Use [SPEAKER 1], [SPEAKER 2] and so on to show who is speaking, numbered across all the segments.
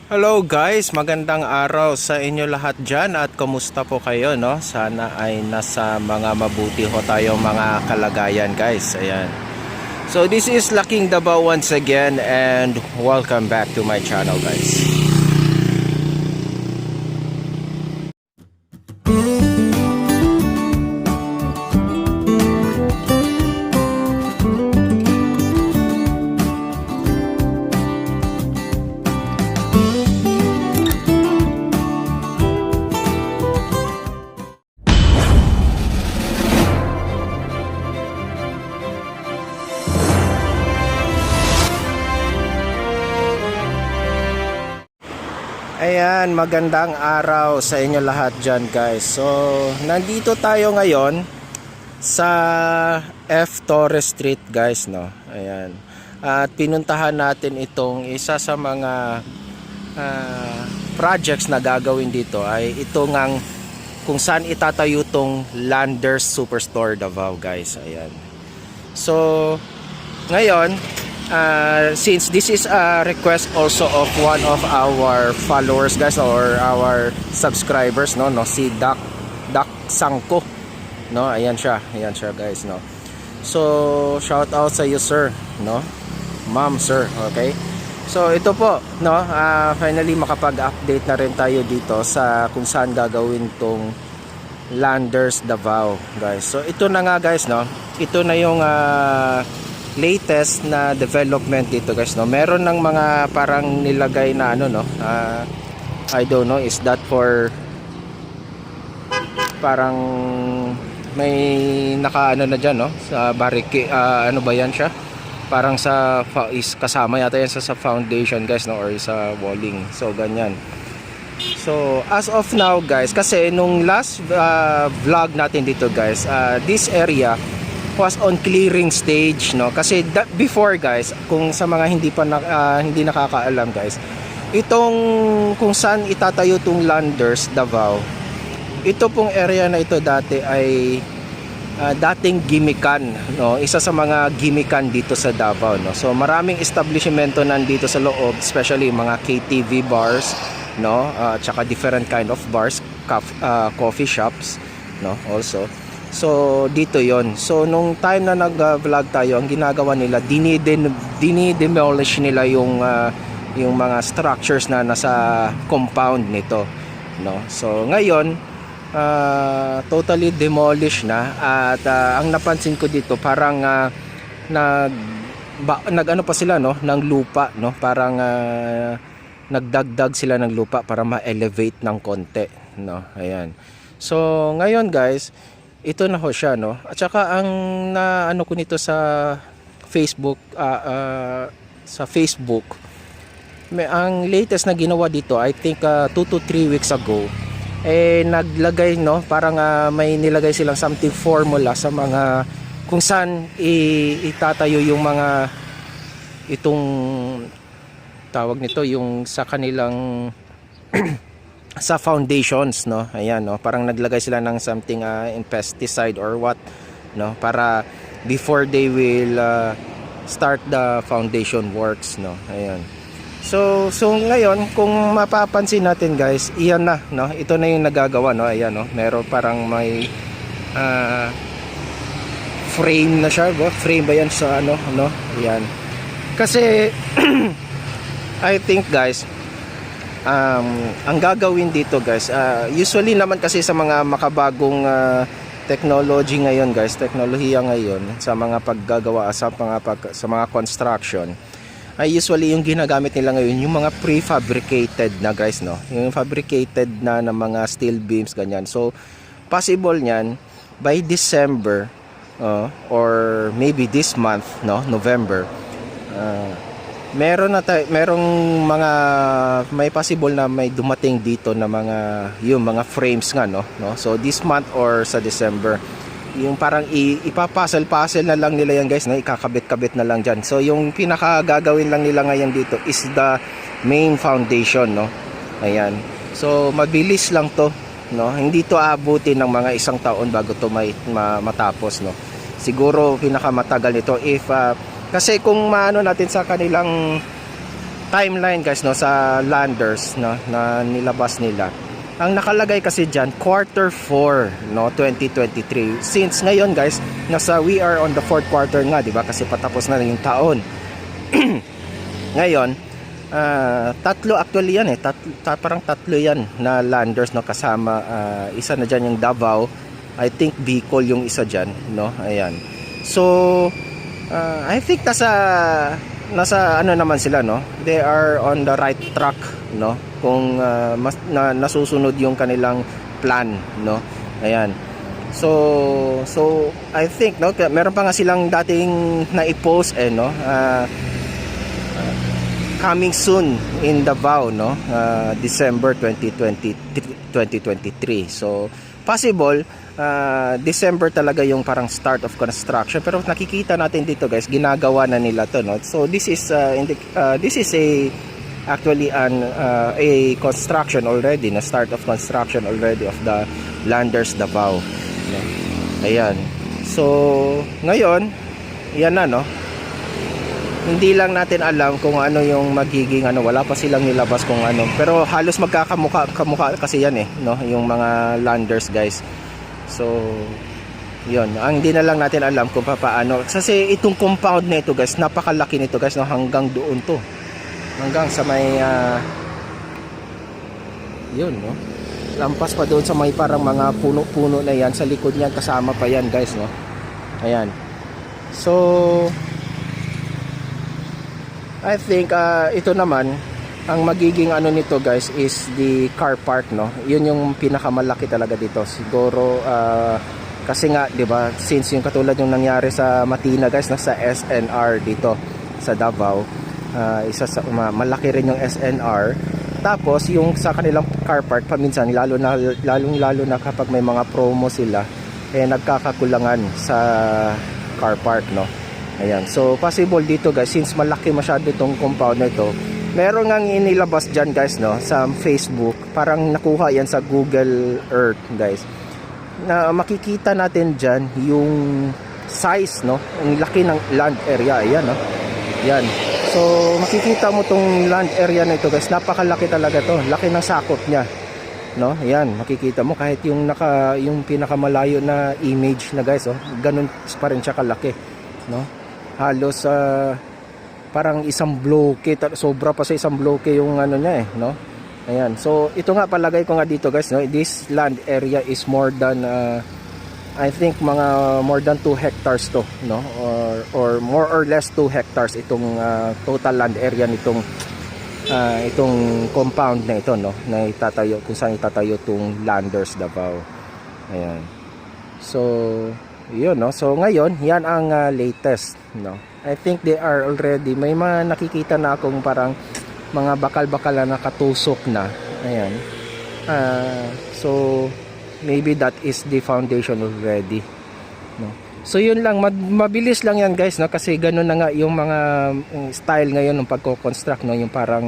[SPEAKER 1] Hello guys, magandang araw sa inyo lahat dyan at kumusta po kayo, no? Sana ay nasa mga mabuti ho tayo mga kalagayan guys. Ayan. So this is Laking Davao once again and welcome back to my channel guys. Ayan, magandang araw sa inyo lahat dyan guys. So, nandito tayo ngayon sa F. Torres Street guys, no? Ayan. At pinuntahan natin itong isa sa mga projects na gagawin dito ay ito ngang kung saan itatayo tong Landers Superstore Davao guys. Ayan. So, ngayon, since this is a request also of one of our followers guys or our subscribers, no, si Dak Sangko, no, ayan siya guys, no. So shout out sa you sir, no, ma'am sir, okay. So ito po, no, finally makapag-update na rin tayo dito sa kung saan gagawin tong Landers Davao guys. So ito na nga guys, no, ito na yung latest na development dito guys, no. Meron ng mga parang nilagay na ano, no, I don't know, is that for parang may naka ano na dyan, no, sa barricade, ano ba yan siya, parang sa is kasama yata yan sa foundation guys, no, or sa walling. So ganyan. So as of now guys, kasi nung last vlog natin dito guys, this area was on clearing stage, no, kasi before guys, kung sa mga hindi nakakaalam guys, itong kung saan itatayo tong Landers Davao, ito pong area na ito dati ay dating gimikan, no, isa sa mga gimikan dito sa Davao, no. So maraming establishmento nandito sa loob, especially mga KTV bars, no, tsaka different kind of bars, coffee shops, no, also. So dito yon. So nung time na nag-vlog tayo, ang ginagawa nila, dinidemolish nila yung mga structures na nasa compound nito, no. So ngayon totally demolished na at ang napansin ko dito parang nag-ano pa sila, no, ng lupa, no, parang nagdagdag sila ng lupa para ma-elevate ng konti, no. Ayan. So ngayon guys, ito na ho siya, no. At saka ang naano ko nito sa Facebook, ang latest na ginawa dito, I think 2 to 3 weeks ago, naglagay, no, parang may nilagay silang something formula sa mga kung saan itatayo yung mga itong tawag nito, yung sa kanilang sa foundations, no. Ayan, no, parang naglagay sila ng something in pesticide or what, no, para before they will start the foundation works, no. Ayan. So ngayon kung mapapansin natin guys, iyan na, no, ito na yung nagagawa, no. Ayan, no, meron parang may frame na siya, frame ba yan sa ano, no. Ayan. Kasi I think guys, ang gagawin dito guys, usually naman kasi sa mga makabagong technology ngayon guys, teknolohiya ngayon sa mga paggagawa sa mga construction, ay usually yung ginagamit nila ngayon yung mga prefabricated na guys, no, yung fabricated na ng mga steel beams ganyan. So possible niyan by December or maybe this month, no, November, merong mga may possible na may dumating dito na yung mga frames nga, no. So this month or sa December, yung parang ipapasel na lang nila yan guys, no, ikakabit-kabit na lang dyan. So yung pinaka gagawin lang nila ngayon dito is the main foundation, no. Ayan. So mabilis lang to, no, hindi to aabutin ng mga 1 taon bago to matapos, no. Siguro pinakamatagal nito if kasi kung maano natin sa kanilang timeline guys, no, sa Landers, no, na nilabas nila. Ang nakalagay kasi diyan quarter 4, no, 2023. Since ngayon guys, we are on the 4th quarter nga, di ba? Kasi patapos na yung taon. Ngayon, tatlo actually yan parang tatlo yan na Landers, no, kasama isa na diyan yung Davao. I think Bicol yung isa diyan, no. Ayan. So, I think nasa ano naman sila, no, they are on the right track, no, kung nasusunod yung kanilang plan, no. Ayan, so I think, no, meron pa nga silang dating na-i-post no, coming soon in Davao, no, December 2023. So possible December talaga yung parang start of construction, pero nakikita natin dito guys, ginagawa na nila to, no. So this is actually a construction already, na start of construction already of the Landers Davao, no? Ayan, so ngayon yan na, no. Hindi lang natin alam kung ano yung magiging ano, wala pa silang nilabas kung ano, pero halos magkakamukha kasi yan, no, yung mga Landers guys. So yun, ang hindi na lang natin alam kung paano, kasi itong compound na ito guys, napakalaki nito guys, no, hanggang doon to, hanggang sa may yun, no, lampas pa doon sa may parang mga puno-puno na yan, sa likod niyan kasama pa yan guys, no. Ayan, so I think ito naman ang magiging ano nito guys is the car park, no. Yun yung pinakamalaki talaga dito siguro, kasi nga 'di ba, since yung katulad yung nangyari sa Matina guys, sa SNR dito sa Davao, isa sa malaki rin yung SNR. Tapos yung sa kanilang car park paminsan, lalo na kapag may mga promo sila, nagkakakulangan sa car park, no. Ayan, so possible dito guys, since malaki masyado itong compound na ito, meron ngang inilabas dyan guys, no, sa Facebook, parang nakuha yan sa Google Earth guys, na makikita natin dyan yung size, no, ang laki ng land area. Ayan, no, yan, so makikita mo tong land area na ito guys, napakalaki talaga to, laki ng sakop nya, no. Yan, makikita mo kahit yung pinakamalayo na image na guys, ganun pa rin siya kalaki, no. Halos parang isang bloke, sobra pa sa isang bloke yung ano niya, no. Ayan, so ito nga, palagay ko nga dito guys, no, this land area is more than I think mga more than 2 hectares to, no, or more or less 2 hectares itong total land area nitong itong compound na ito, no, na itatayo, kung saan itatayo itong Landers Davao. Ayan, so yun, no. So ngayon, yan ang latest, no. I think they are already, may mga nakikita na akong parang mga bakal-bakal na nakatusok na. Ayan, so maybe that is the foundation already, no. So yun lang, mabilis lang yan guys, no, kasi ganun na nga yung mga style ngayon ng pagko-construct, no, yung parang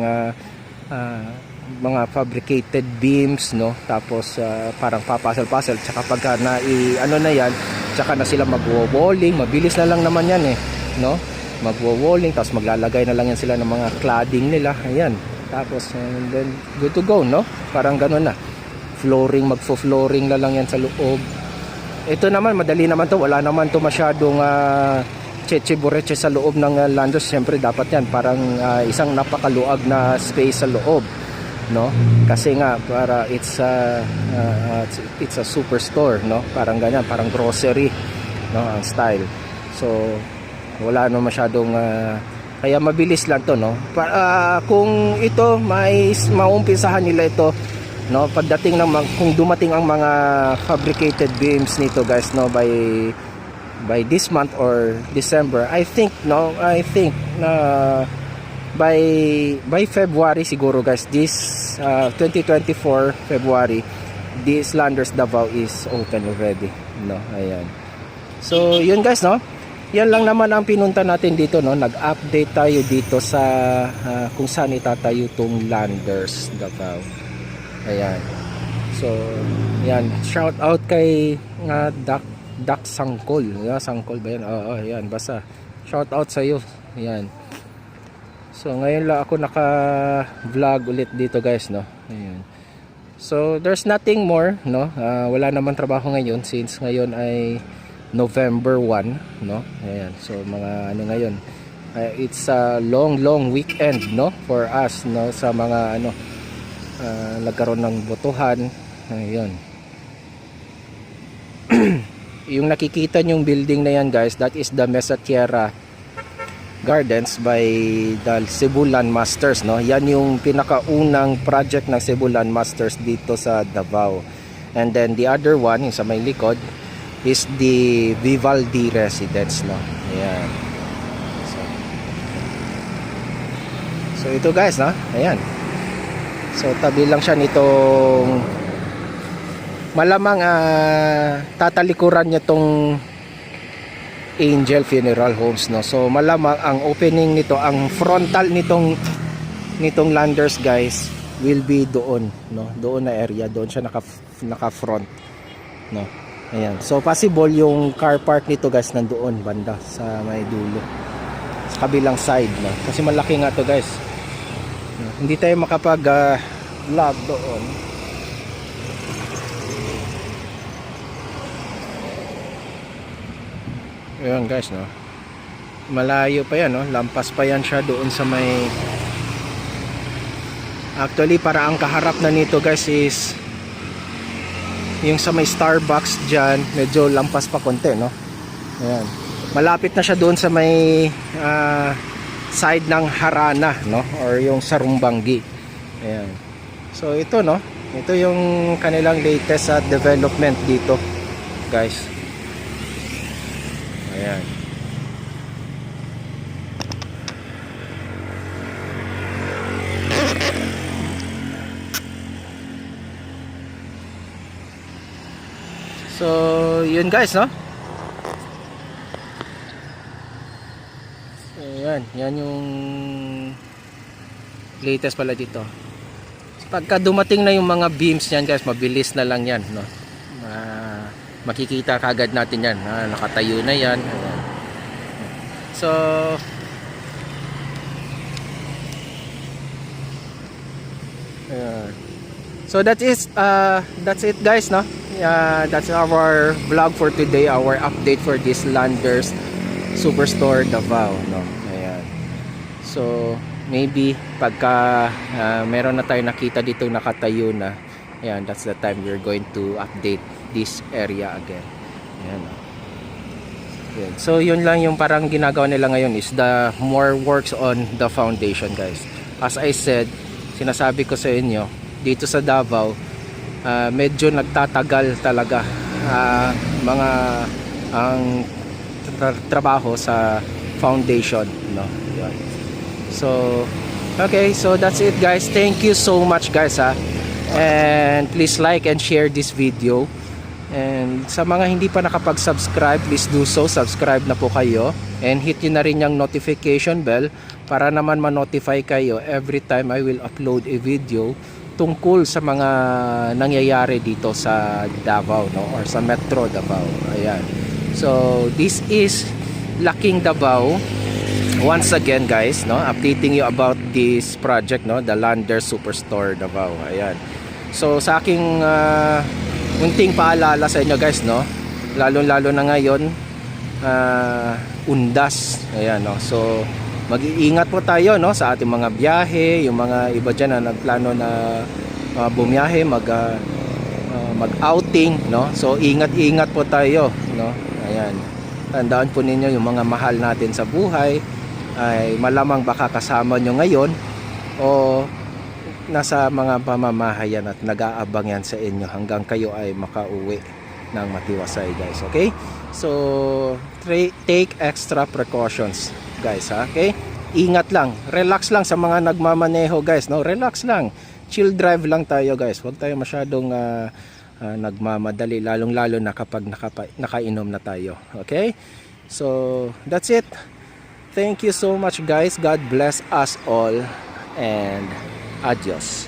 [SPEAKER 1] mga fabricated beams, no, tapos parang papasal-pasal, tsaka pagka ano na yan, tsaka na sila magwo-walling, mabilis na lang naman yan, no, magwo-walling, tapos maglalagay na lang yan sila ng mga cladding nila. Ayan, tapos then good to go, no, parang ganun na, magfo-flooring na lang yan sa loob. Ito naman, madali naman to, wala naman to masyadong cheche-bureche sa loob ng Landers. Siyempre dapat yan parang isang napakaluag na space sa loob, no, kasi nga para it's a superstore, no, parang ganyan, parang grocery, no, ang style. So wala no masyadong kaya mabilis lang to, no. Kung ito maumpisahan nila ito, no, pagdating ng kung dumating ang mga fabricated beams nito guys, no, by this month or December, I think by February siguro guys, this 2024 February, this Landers Davao is open already, no. Ayan, so yun guys, no, yan lang naman ang pinunta natin dito, no. Nag-update tayo dito sa kung saan itatayo tong Landers Davao. Ayan, so yan, shout out kay Dak Sangkol, Sangkol ba yan? Oo, yan, basta shout out sa iyo. Yan, So ngayon lang ako naka-vlog ulit dito guys, no. Ayun. So there's nothing more, no. Wala naman trabaho ngayon since ngayon ay November 1, no. Ayan. So mga ano ngayon, it's a long weekend, no, for us, no, sa mga ano nagkaroon ng botohan. Ayun. Yung nakikita nyong building na yan guys, that is the Mesa Tierra Gardens by the Cebu Land Masters, no. Yan yung pinakaunang project ng Cebu Land Masters dito sa Davao. And then the other one, yung sa may likod, is the Vivaldi Residence, no. Ayan. So ito guys, no. Ayan. So tabi lang siya nitong, malamang tatalikuran niya tong Angel Funeral Homes, no. So malamang ang opening nito, ang frontal nitong Landers guys will be doon, no. Doon na area, doon siya naka front, no. Ayan. So possible yung car park nito guys nandoon banda sa may dulo, sa kabilang side, no. Kasi malaki nga to guys, no? Hindi tayo makapag vlog doon. Ayan guys, no. Malayo pa yan, no. Lampas pa yan siya doon sa may, actually para ang kaharap na nito guys is yung sa may Starbucks dyan, medyo lampas pa konti, no. Ayan. Malapit na siya doon sa may side ng Harana, no, or yung Sarumbanggi. Ayan. So ito, no, ito yung kanilang latest development dito guys. Ayan. So yun guys, no. Ayan, yan yung latest pala dito. Pagka dumating na yung mga beams niyan guys, mabilis na lang yan, no. Makikita kagad natin yan, nakatayo na yan. So so that's it guys, no. That's our vlog for today, our update for this Landers Superstore Davao, no. Ayan. So maybe pagka meron na tayo nakita dito nakatayo na, ayan, that's the time we're going to update this area again. Ayan. Ayan. So yun lang yung parang ginagawa nila ngayon, is the more works on the foundation guys. As I said, sinasabi ko sa inyo, dito sa Davao medyo nagtatagal talaga mga ang trabaho sa foundation, no. Ayan. So okay, so that's it guys. Thank you so much guys, and please like and share this video. And sa mga hindi pa nakapag-subscribe, please do so, subscribe na po kayo, and hit nyo na rin yung notification bell para naman ma-notify kayo every time I will upload a video tungkol sa mga nangyayari dito sa Davao, no, or sa Metro Davao. Ayan. So this is Laking Davao once again guys, no, updating you about this project, no, the Landers Superstore Davao. Ayan. So sa aking munting paalala sa inyo guys, no, lalo na ngayon, undas. Ayan, no. So mag-iingat po tayo, no, sa ating mga biyahe. Yung mga iba dyan na nagplano na bumiyahe, mag-outing, no. So ingat po tayo, no. Ayan. Tandaan po ninyo yung mga mahal natin sa buhay ay malamang baka kasama nyo ngayon o nasa mga pamamahayan at nag-aabang yan sa inyo hanggang kayo ay makauwi ng matiwasay guys. Okay, so take extra precautions guys, okay. Ingat lang, relax lang sa mga nagmamaneho guys, no. Relax lang, chill drive lang tayo guys. Huwag tayo masyadong nagmamadali, lalong lalo na kapag nakainom na tayo. Okay, so that's it. Thank you so much guys. God bless us all and adios.